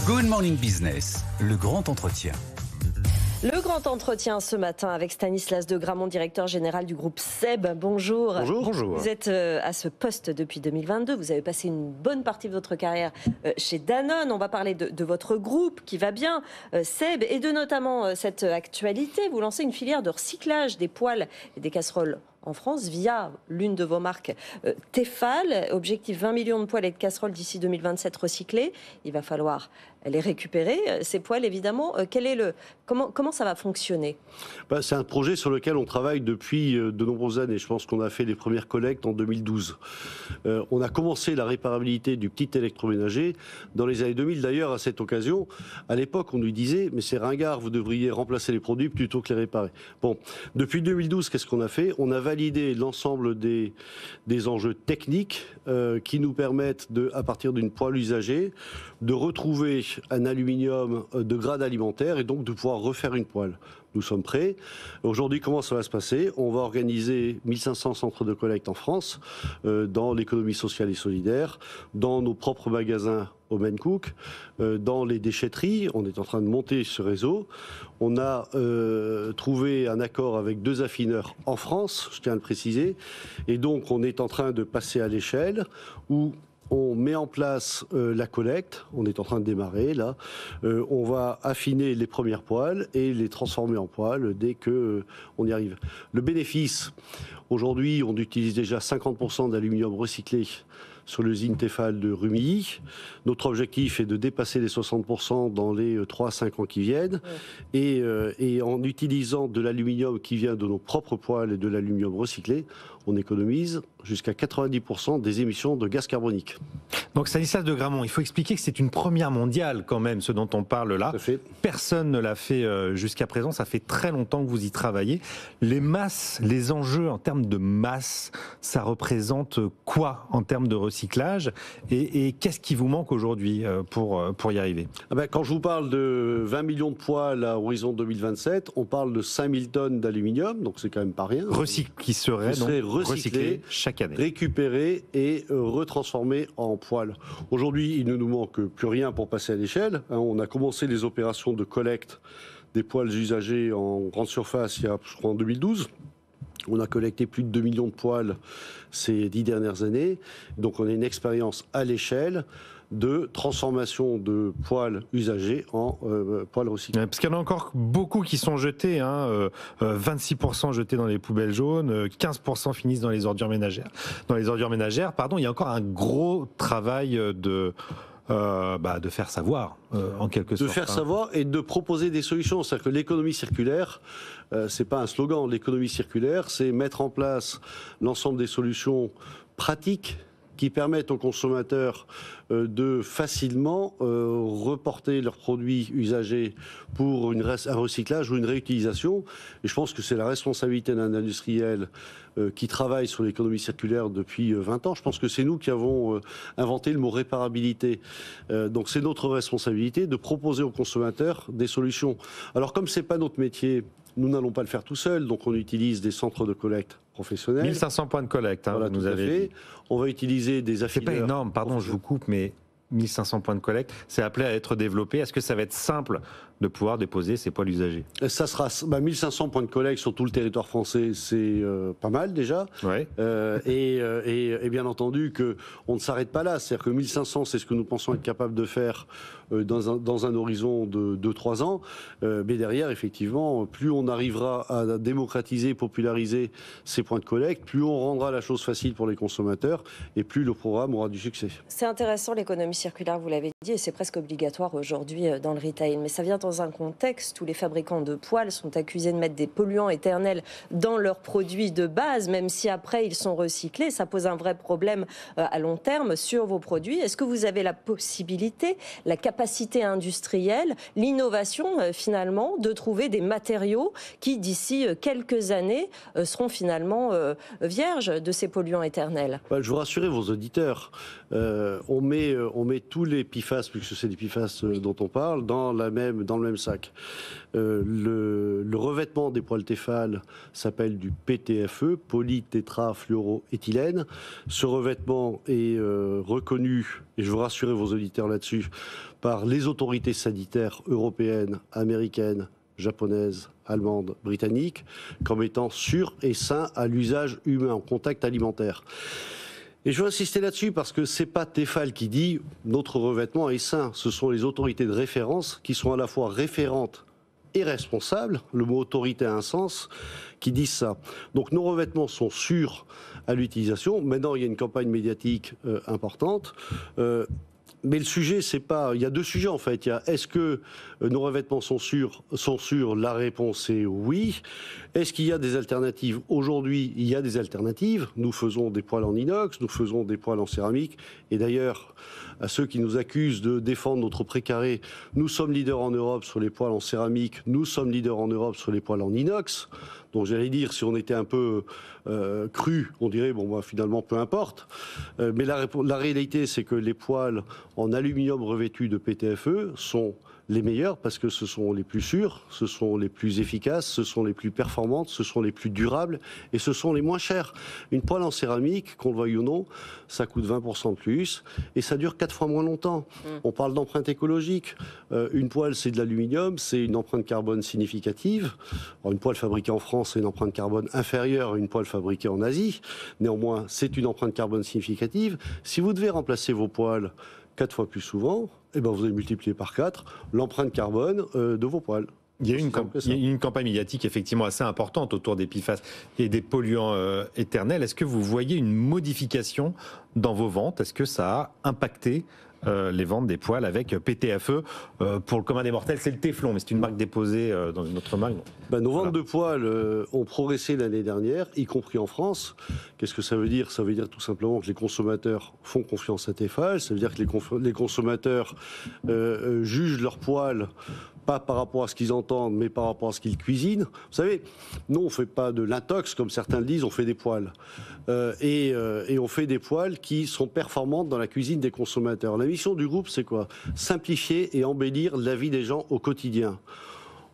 Good Morning Business, le grand entretien. Le grand entretien ce matin avec Stanislas de Gramont, directeur général du groupe SEB. Bonjour. Bonjour. Vous êtes à ce poste depuis 2022. Vous avez passé une bonne partie de votre carrière chez Danone. On va parler de votre groupe qui va bien, SEB, et de notamment cette actualité. Vous lancez une filière de recyclage des poêles et des casseroles en France via l'une de vos marques Tefal. Objectif 20 millions de poêles et de casseroles d'ici 2027 recyclés. Il va falloir les récupérer, ces poêles évidemment. Comment ça va fonctionner ? C'est un projet sur lequel on travaille depuis de nombreuses années. Je pense qu'on a fait les premières collectes en 2012. On a commencé la réparabilité du petit électroménager dans les années 2000. D'ailleurs, à cette occasion, à l'époque, on nous disait « mais c'est ringard, vous devriez remplacer les produits plutôt que les réparer ». Bon, depuis 2012, qu'est-ce qu'on a fait ? On a validé l'ensemble des enjeux techniques qui nous permettent, à partir d'une poêle usagée, de retrouver un aluminium de grade alimentaire et donc de pouvoir refaire une poêle. Nous sommes prêts. Aujourd'hui, comment ça va se passer ? On va organiser 1500 centres de collecte en France, dans l'économie sociale et solidaire, dans nos propres magasins au Mancook, dans les déchetteries. On est en train de monter ce réseau. On a trouvé un accord avec 2 affineurs en France, je tiens à le préciser. Et donc, on est en train de passer à l'échelle où on met en place la collecte, on est en train de démarrer là, on va affiner les premières poêles et les transformer en poêles dès qu'on y arrive. Le bénéfice, aujourd'hui on utilise déjà 50% d'aluminium recyclé sur l'usine Tefal de Rumilly. Notre objectif est de dépasser les 60% dans les 3 à 5 ans qui viennent. Et en utilisant de l'aluminium qui vient de nos propres poêles et de l'aluminium recyclé, on économise jusqu'à 90% des émissions de gaz carbonique. Donc Stanislas de Gramont, il faut expliquer que c'est une première mondiale quand même, ce dont on parle là. Personne ne l'a fait jusqu'à présent, ça fait très longtemps que vous y travaillez. Les masses, les enjeux en termes de masse, ça représente quoi en termes de recyclage et qu'est-ce qui vous manque aujourd'hui pour y arriver ? Quand je vous parle de 20 millions de poêles à horizon 2027, on parle de 5000 tonnes d'aluminium, donc c'est quand même pas rien. Qui serait recyclé chaque année, récupéré et retransformé en poêle. Aujourd'hui, il ne nous manque plus rien pour passer à l'échelle. On a commencé les opérations de collecte des poêles usagés en grande surface je crois, en 2012. On a collecté plus de 2 millions de poêles ces 10 dernières années. Donc on a une expérience à l'échelle de transformation de poêles usagés en poêles recyclés. Parce qu'il y en a encore beaucoup qui sont jetés, 26% jetés dans les poubelles jaunes, 15% finissent dans les ordures ménagères. Il y a encore un gros travail de faire savoir, en quelque sorte. De faire savoir et de proposer des solutions. C'est-à-dire que l'économie circulaire, c'est pas un slogan. L'économie circulaire, c'est mettre en place l'ensemble des solutions pratiques qui permettent aux consommateurs de facilement reporter leurs produits usagés pour un recyclage ou une réutilisation. Et je pense que c'est la responsabilité d'un industriel qui travaille sur l'économie circulaire depuis 20 ans. Je pense que c'est nous qui avons inventé le mot réparabilité. Donc c'est notre responsabilité de proposer aux consommateurs des solutions. Alors comme c'est pas notre métier, nous n'allons pas le faire tout seul, donc on utilise des centres de collecte professionnels. 1500 points de collecte, voilà, vous avez dit. On va utiliser des affineurs. C'est pas énorme, pardon, je vous coupe, mais 1500 points de collecte, c'est appelé à être développé. Est-ce que ça va être simple de pouvoir déposer ces poêles usagés ? Ça sera 1500 points de collecte sur tout le territoire français, c'est pas mal déjà. Ouais. Et bien entendu qu'on ne s'arrête pas là. C'est-à-dire que 1500, c'est ce que nous pensons être capable de faire dans un horizon de 2-3 ans. Mais derrière, effectivement, plus on arrivera à démocratiser, populariser ces points de collecte, plus on rendra la chose facile pour les consommateurs et plus le programme aura du succès. C'est intéressant l'économie circulaire, vous l'avez dit, et c'est presque obligatoire aujourd'hui dans le retail. Mais ça vient dans un contexte où les fabricants de poêles sont accusés de mettre des polluants éternels dans leurs produits de base, même si après ils sont recyclés. Ça pose un vrai problème à long terme sur vos produits. Est-ce que vous avez la possibilité, la capacité industrielle, l'innovation finalement, de trouver des matériaux qui d'ici quelques années seront finalement vierges de ces polluants éternels ? Je vous rassure vos auditeurs, on met tous les PFAS, puisque c'est des PFAS dont on parle, dans le même sac. Le revêtement des poêles Tefal s'appelle du PTFE, polytétrafluoroéthylène. Ce revêtement est reconnu, et je veux rassurer vos auditeurs là-dessus, par les autorités sanitaires européennes, américaines, japonaises, allemandes, britanniques, comme étant sûrs et sains à l'usage humain, en contact alimentaire. Et je veux insister là-dessus parce que c'est pas Tefal qui dit notre revêtement est sain. Ce sont les autorités de référence qui sont à la fois référentes et responsables, le mot autorité a un sens, qui disent ça. Donc nos revêtements sont sûrs à l'utilisation. Maintenant, il y a une campagne médiatique importante. Mais le sujet, c'est pas. Il y a deux sujets en fait. Il y a est-ce que nos revêtements sont sûrs? La réponse est oui. Est-ce qu'il y a des alternatives? Aujourd'hui, il y a des alternatives. Nous faisons des poêles en inox, nous faisons des poêles en céramique. Et d'ailleurs, à ceux qui nous accusent de défendre notre précaré, nous sommes leaders en Europe sur les poêles en céramique, nous sommes leaders en Europe sur les poêles en inox. Donc j'allais dire, si on était un peu cru, on dirait, bon, bah, finalement, peu importe. Mais la réalité, c'est que les poêles en aluminium revêtus de PTFE sont les meilleurs parce que ce sont les plus sûrs, ce sont les plus efficaces, ce sont les plus performantes, ce sont les plus durables et ce sont les moins chers. Une poêle en céramique, qu'on le veuille ou non, ça coûte 20% de plus et ça dure 4 fois moins longtemps. On parle d'empreinte écologique. Une poêle, c'est de l'aluminium, c'est une empreinte carbone significative. Alors, une poêle fabriquée en France, c'est une empreinte carbone inférieure à une poêle fabriquée en Asie. Néanmoins, c'est une empreinte carbone significative. Si vous devez remplacer vos poêles 4 fois plus souvent, eh ben vous allez multiplier par 4 l'empreinte carbone de vos poêles. Il y a une campagne médiatique effectivement assez importante autour des PFAS et des polluants éternels. Est-ce que vous voyez une modification dans vos ventes? Est-ce que ça a impacté les ventes des poêles avec PTFE? Pour le commun des mortels, c'est le Teflon, mais c'est une marque déposée dans une autre marque. Nos ventes de poêles ont progressé l'année dernière, y compris en France. Qu'est-ce que ça veut dire? Ça veut dire tout simplement que les consommateurs font confiance à Tefal. Ça veut dire que les consommateurs jugent leurs poêles pas par rapport à ce qu'ils entendent, mais par rapport à ce qu'ils cuisinent. Vous savez, nous, on ne fait pas de l'intox, comme certains le disent, on fait des poêles. Et on fait des poêles qui sont performantes dans la cuisine des consommateurs. La mission du groupe, c'est quoi? Simplifier et embellir la vie des gens au quotidien.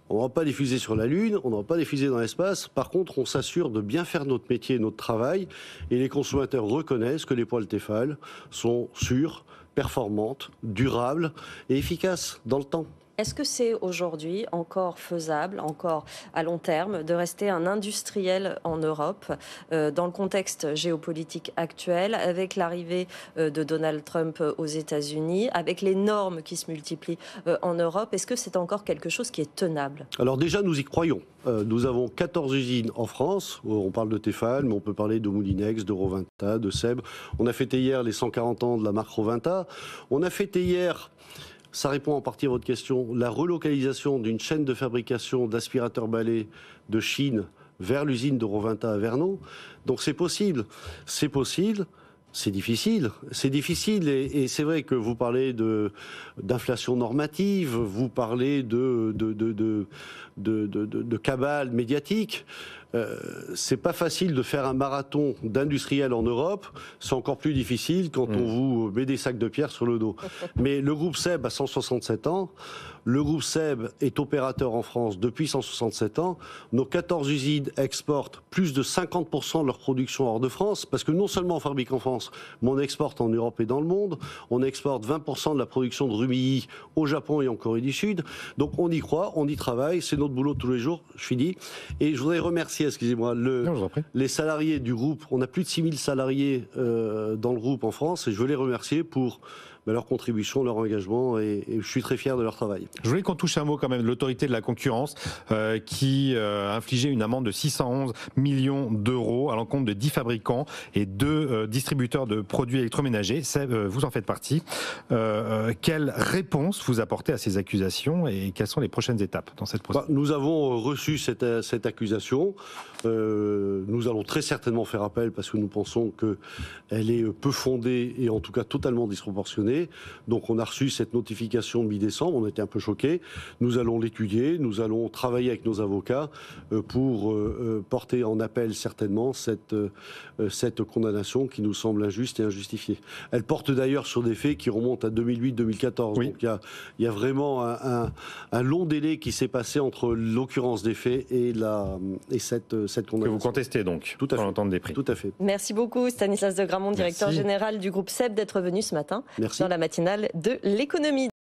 On ne va pas diffuser sur la Lune, on ne va pas diffuser dans l'espace. Par contre, on s'assure de bien faire notre métier, notre travail. Et les consommateurs reconnaissent que les poêles Tefal sont sûres, performantes, durables et efficaces dans le temps. Est-ce que c'est aujourd'hui encore faisable, encore à long terme, de rester un industriel en Europe dans le contexte géopolitique actuel, avec l'arrivée de Donald Trump aux États-Unis, avec les normes qui se multiplient en Europe? Est-ce que c'est encore quelque chose qui est tenable? Alors déjà, nous y croyons. Nous avons 14 usines en France. On parle de Tefal, mais on peut parler de Moulinex, de Rovinta, de Seb. On a fêté hier les 140 ans de la marque Rovinta. On a fêté hier... Ça répond en partie à votre question. La relocalisation d'une chaîne de fabrication d'aspirateurs balais de Chine vers l'usine de Rovinta à Vernon. Donc c'est possible. C'est possible. C'est difficile. C'est difficile. Et c'est vrai que vous parlez d'inflation normative, vous parlez de cabale médiatique. C'est pas facile de faire un marathon d'industriels en Europe. C'est encore plus difficile quand on vous met des sacs de pierre sur le dos. Mais le groupe Seb a 167 ans. Le groupe Seb est opérateur en France depuis 167 ans. Nos 14 usines exportent plus de 50% de leur production hors de France, parce que non seulement on fabrique en France, mais on exporte en Europe et dans le monde. On exporte 20% de la production de Rumilly au Japon et en Corée du Sud. Donc on y croit, on y travaille, c'est notre boulot tous les jours, je finis. Et je voudrais remercier, excusez-moi, les salariés du groupe. On a plus de 6000 salariés dans le groupe en France, et je veux les remercier pour leur contribution, leur engagement, et je suis très fier de leur travail. Je voulais qu'on touche un mot quand même de l'autorité de la concurrence qui a infligé une amende de 611 millions d'euros à l'encontre de 10 fabricants et 2 distributeurs de produits électroménagers. Vous en faites partie. Quelle réponse vous apportez à ces accusations et quelles sont les prochaines étapes dans cette procédure? Nous avons reçu cette accusation. Nous allons très certainement faire appel parce que nous pensons qu'elle est peu fondée et en tout cas totalement disproportionnée. Donc on a reçu cette notification mi-décembre, on était un peu choqués. Nous allons l'étudier, nous allons travailler avec nos avocats pour porter en appel certainement cette condamnation qui nous semble injuste et injustifiée. Elle porte d'ailleurs sur des faits qui remontent à 2008-2014. Oui. Donc il y a vraiment un long délai qui s'est passé entre l'occurrence des faits et cette condamnation. Que vous contestez donc, tout à fait. Pour l'entendre des prix. Tout à fait. Merci beaucoup Stanislas de Gramont, directeur général du groupe Seb, d'être venu ce matin. Merci. Dans la matinale de l'économie.